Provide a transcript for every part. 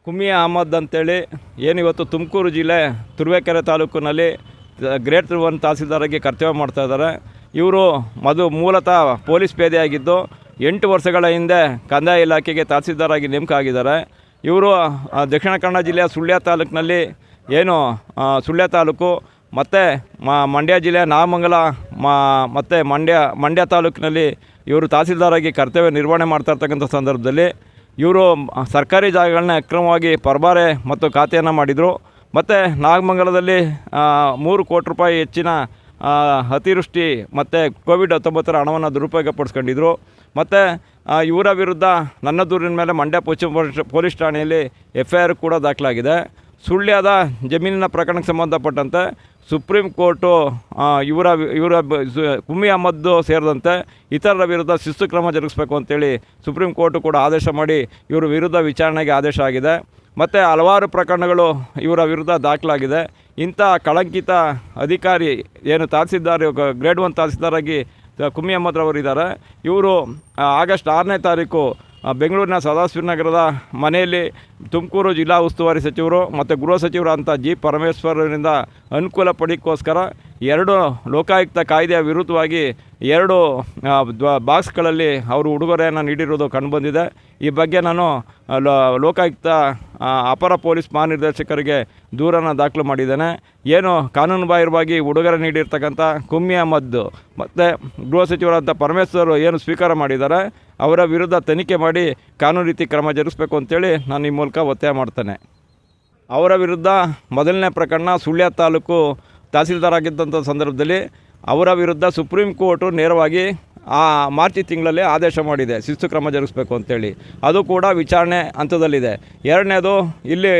ಕುಮ್ಮಿ ಅಹಮದ್ ಅಂತೇಳಿ ಏನಿವತ್ತು ತುಮಕೂರು ಜಿಲ್ಲೆ ತುರುವೇಕೆರೆ ತಾಲೂಕಿನಲ್ಲಿ ಗ್ರೇಟ್ 1 ತಹಸೀಲ್ದಾರಾಗಿ ಕರ್ತವ್ಯ ಮಾಡ್ತಾಯಿದ್ದಾರೆ. ಇವರು ಮೂಲತಃ ಪೊಲೀಸ್ ಪೇದೆಯಾಗಿದ್ದು 8 ವರ್ಷಗಳ ಹಿಂದೆ ಕಂದಾಯ ಇಲಾಖೆಗೆ ತಹಸೀಲ್ದಾರಾಗಿ ನೇಮಕ ಆಗಿದ್ದಾರೆ. ಇವರು ದಕ್ಷಿಣ ಕನ್ನಡ ಜಿಲ್ಲೆಯ ಸುಳ್ಯ ತಾಲೂಕಿನಲ್ಲಿ ಸುಳ್ಯ ತಾಲೂಕು ಮತ್ತು ಮಂಡ್ಯ ಜಿಲ್ಲೆಯ ನಾಗಮಂಗಲ ಮತ್ತು ಮಂಡ್ಯ ತಾಲೂಕಿನಲ್ಲಿ ಇವರು ತಹಸೀಲ್ದಾರಾಗಿ ಕರ್ತವ್ಯ ನಿರ್ವಹಣೆ ಮಾಡ್ತಾಯಿರ್ತಕ್ಕಂಥ ಸಂದರ್ಭದಲ್ಲಿ ಇವರು ಸರ್ಕಾರಿ ಜಾಗಗಳನ್ನ ಅಕ್ರಮವಾಗಿ ಪರಬಾರೆ ಮತ್ತು ಖಾತೆಯನ್ನು ಮಾಡಿದರು. ಮತ್ತು ನಾಗಮಂಗಲದಲ್ಲಿ 3 ಕೋಟಿ ರೂಪಾಯಿ ಹೆಚ್ಚಿನ ಅತಿವೃಷ್ಟಿ ಮತ್ತು ಕೋವಿಡ್-19 ಹಣವನ್ನು ದುರುಪಯೋಗಪಡಿಸ್ಕೊಂಡಿದ್ರು. ಮತ್ತು ಇವರ ವಿರುದ್ಧ ನನ್ನ ದೂರಿನ ಮೇಲೆ ಮಂಡ್ಯ ಪೊಲೀಸ್ ಠಾಣೆಯಲ್ಲಿ FIR ಕೂಡ ದಾಖಲಾಗಿದೆ. ಸುಳ್ಯದ ಜಮೀನಿನ ಪ್ರಕರಣಕ್ಕೆ ಸಂಬಂಧಪಟ್ಟಂತೆ ಸುಪ್ರೀಂ ಕೋರ್ಟು ಇವರ ಕುಮ್ಮಿ ಅಹಮದ್ ಸೇರಿದಂತೆ ಇತರರ ವಿರುದ್ಧ ಶಿಸ್ತು ಕ್ರಮ ಜರುಗಿಸಬೇಕು ಅಂತೇಳಿ ಸುಪ್ರೀಂ ಕೋರ್ಟು ಕೂಡ ಆದೇಶ ಮಾಡಿ ಇವರ ವಿರುದ್ಧ ವಿಚಾರಣೆಗೆ ಆದೇಶ ಆಗಿದೆ. ಮತ್ತು ಹಲವಾರು ಪ್ರಕರಣಗಳು ಇವರ ವಿರುದ್ಧ ದಾಖಲಾಗಿದೆ. ಇಂಥ ಕಳಂಕಿತ ಅಧಿಕಾರಿ ತಹಸೀಲ್ದಾರ್ ಗ್ರೇಡ್ 1 ತಹಸೀಲ್ದಾರಾಗಿ ಕುಮ್ಮಿ ಅಹಮದ್ ಅವರು ಇದ್ದಾರೆ. ಇವರು ಆಗಸ್ಟ್ 6ನೇ ತಾರೀಕು ಬೆಂಗಳೂರಿನ ಸದಾಶಿವನಗರದ ಮನೆಯಲ್ಲಿ ತುಮಕೂರು ಜಿಲ್ಲಾ ಉಸ್ತುವಾರಿ ಸಚಿವರು ಮತ್ತು ಗೃಹ ಸಚಿವರಾದಂಥ G. ಪರಮೇಶ್ವರರಿಂದ ಅನುಕೂಲ ಪಡೆಯೋಕ್ಕೋಸ್ಕರ 2 ಲೋಕಾಯುಕ್ತ ಕಾಯ್ದೆಯ ವಿರುದ್ಧವಾಗಿ 2 ಬಾಕ್ಸ್ಗಳಲ್ಲಿ ಅವರು ಉಡುಗೊರೆಯನ್ನು ನೀಡಿರುವುದು ಕಂಡುಬಂದಿದೆ. ಈ ಬಗ್ಗೆ ನಾನು ಲೋಕಾಯುಕ್ತ ಅಪರ ಪೊಲೀಸ್ ಮಹಾನಿರ್ದೇಶಕರಿಗೆ ದೂರನ್ನು ದಾಖಲು ಮಾಡಿದ್ದೇನೆ. ಕಾನೂನುಬಾಹಿರವಾಗಿ ಉಡುಗೊರೆ ನೀಡಿರ್ತಕ್ಕಂಥ ಕುಮ್ಮಿ ಅಹಮದ್ ಮತ್ತು ಗೃಹ ಸಚಿವರಾದಂಥ ಪರಮೇಶ್ವರ್ ಸ್ವೀಕಾರ ಮಾಡಿದ್ದಾರೆ, ಅವರ ವಿರುದ್ಧ ತನಿಖೆ ಮಾಡಿ ಕಾನೂನು ರೀತಿ ಕ್ರಮ ಜರುಗಿಸಬೇಕು ಅಂತೇಳಿ ನಾನು ಈ ಮೂಲಕ ಒತ್ತಾಯ ಮಾಡ್ತೇನೆ. ಅವರ ವಿರುದ್ಧ ಮೊದಲನೇ ಪ್ರಕರಣ ಸುಳ್ಯ ತಾಲೂಕು ತಹಸೀಲ್ದಾರ್ ಆಗಿದ್ದಂಥ ಸಂದರ್ಭದಲ್ಲಿ ಅವರ ವಿರುದ್ಧ ಸುಪ್ರೀಂ ಕೋರ್ಟು ನೇರವಾಗಿ ಮಾರ್ಚ್ ತಿಂಗಳಲ್ಲಿ ಆದೇಶ ಮಾಡಿದೆ ಶಿಸ್ತು ಕ್ರಮ ಜರುಗಿಸಬೇಕು ಅಂತೇಳಿ. ಅದು ಕೂಡ ವಿಚಾರಣೆ ಹಂತದಲ್ಲಿದೆ. ಎರಡನೇದು ಇಲ್ಲಿ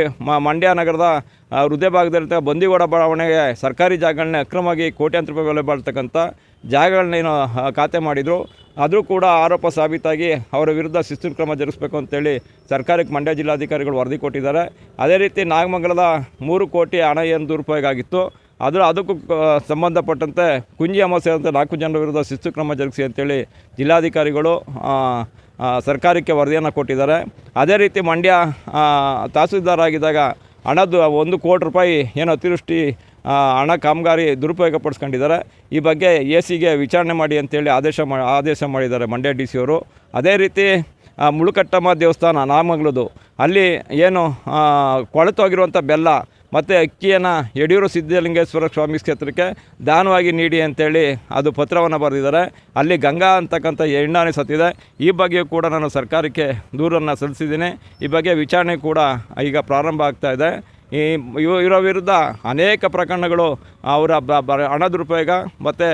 ಮಂಡ್ಯ ನಗರದ ಹೃದಯ ಭಾಗದಲ್ಲಿರ್ತಕ್ಕ ಬಂದಿಗೋಡ ಬಡಾವಣೆಗೆ ಸರ್ಕಾರಿ ಜಾಗಗಳನ್ನ ಅಕ್ರಮವಾಗಿ ಕೋಟ್ಯಾಂತರ ರೂಪಾಯಿ ಬೆಲೆ ಬಾಳ್ತಕ್ಕಂಥ ಜಾಗಗಳನ್ನೇನು ಖಾತೆ ಮಾಡಿದರು, ಅದು ಕೂಡ ಆರೋಪ ಸಾಬೀತಾಗಿ ಅವರ ವಿರುದ್ಧ ಶಿಸ್ತು ಕ್ರಮ ಜರುಗಿಸಬೇಕು ಅಂತೇಳಿ ಸರ್ಕಾರಕ್ಕೆ ಮಂಡ್ಯ ಜಿಲ್ಲಾಧಿಕಾರಿಗಳು ವರದಿ ಕೊಟ್ಟಿದ್ದಾರೆ. ಅದೇ ರೀತಿ ನಾಗಮಂಗಲದ 3 ಕೋಟಿ ಹಣ ದುರುಪಯೋಗ ಆಗಿತ್ತು, ಅದಕ್ಕೂ ಸಂಬಂಧಪಟ್ಟಂತೆ ಕುಂಜಿ ಅಹಮದ್ ಸೇರಿದಂತೆ 4 ಜನರ ವಿರುದ್ಧ ಶಿಸ್ತು ಕ್ರಮ ಜರುಗಿಸಿ ಅಂತೇಳಿ ಜಿಲ್ಲಾಧಿಕಾರಿಗಳು ಸರ್ಕಾರಕ್ಕೆ ವರದಿಯನ್ನು ಕೊಟ್ಟಿದ್ದಾರೆ. ಅದೇ ರೀತಿ ಮಂಡ್ಯ ತಹಸೀಲ್ದಾರ್ ಆಗಿದ್ದಾಗ 1 ಕೋಟಿ ರೂಪಾಯಿ ಅತಿವೃಷ್ಟಿ ಹಣ ಕಾಮಗಾರಿ ದುರುಪಯೋಗಪಡಿಸ್ಕೊಂಡಿದ್ದಾರೆ. ಈ ಬಗ್ಗೆ ACಗೆ ವಿಚಾರಣೆ ಮಾಡಿ ಅಂತೇಳಿ ಆದೇಶ ಮಾಡಿದ್ದಾರೆ ಮಂಡ್ಯ DC ಅವರು. ಅದೇ ರೀತಿ ಮುಳುಕಟ್ಟಮ್ಮ ದೇವಸ್ಥಾನ ನಾಗಮಂಗಲದ್ದು, ಅಲ್ಲಿ ಕೊಳೆತೋಗಿರುವಂಥ ಬೆಲ್ಲ ಮತ್ತು ಅಕ್ಕಿಯನ್ನು ಯಡಿಯೂರು ಸಿದ್ಧಲಿಂಗೇಶ್ವರ ಸ್ವಾಮಿ ಕ್ಷೇತ್ರಕ್ಕೆ ದಾನವಾಗಿ ನೀಡಿ ಅಂತೇಳಿ ಅದು ಪತ್ರವನ್ನು ಬರೆದಿದ್ದಾರೆ. ಅಲ್ಲಿ ಗಂಗಾ ಅಂತಕ್ಕಂಥ ಹೆಣ್ಣಾನೆ ಸತ್ತಿದೆ. ಈ ಬಗ್ಗೆ ಕೂಡ ನಾನು ಸರ್ಕಾರಕ್ಕೆ ದೂರನ್ನು ಸಲ್ಲಿಸಿದ್ದೀನಿ. ಈ ಬಗ್ಗೆ ವಿಚಾರಣೆ ಕೂಡ ಈಗ ಪ್ರಾರಂಭ ಆಗ್ತಾಯಿದೆ. ಇವರ ವಿರುದ್ಧ ಅನೇಕ ಪ್ರಕರಣಗಳು ಅವರ ಹಣ ದುರುಪಯೋಗ ಮತ್ತು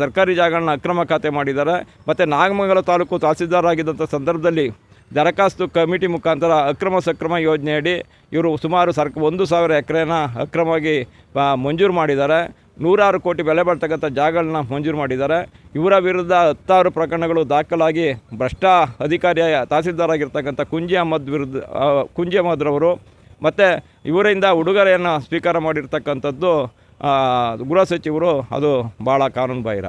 ಸರ್ಕಾರಿ ಜಾಗಗಳನ್ನ ಅಕ್ರಮ ಖಾತೆ ಮಾಡಿದ್ದಾರೆ. ಮತ್ತು ನಾಗಮಂಗಲ ತಾಲೂಕು ತಹಸೀಲ್ದಾರ್ ಆಗಿದ್ದಂಥ ಸಂದರ್ಭದಲ್ಲಿ ದರಖಾಸ್ತು ಕಮಿಟಿ ಮುಖಾಂತರ ಅಕ್ರಮ ಸಕ್ರಮ ಯೋಜನೆಯಡಿ ಇವರು ಸುಮಾರು 1,000 ಎಕರೆನ ಅಕ್ರಮವಾಗಿ ಮಂಜೂರು ಮಾಡಿದ್ದಾರೆ. 106 ಕೋಟಿ ಬೆಲೆ ಬಾಳ್ತಕ್ಕಂಥ ಜಾಗಗಳನ್ನ ಮಂಜೂರು ಮಾಡಿದ್ದಾರೆ. ಇವರ ವಿರುದ್ಧ 10 ಪ್ರಕರಣಗಳು ದಾಖಲಾಗಿ ಭ್ರಷ್ಟ ಅಧಿಕಾರಿಯ ತಹಸೀಲ್ದಾರ್ ಆಗಿರ್ತಕ್ಕಂಥ ಕುಂಜಿ ಅಹಮದ್ರವರು ಮತ್ತು ಇವರಿಂದ ಉಡುಗೊರೆಯನ್ನು ಸ್ವೀಕಾರ ಮಾಡಿರ್ತಕ್ಕಂಥದ್ದು ಗೃಹ ಸಚಿವರು, ಅದು ಭಾಳ ಕಾನೂನು ಬಾಹಿರ.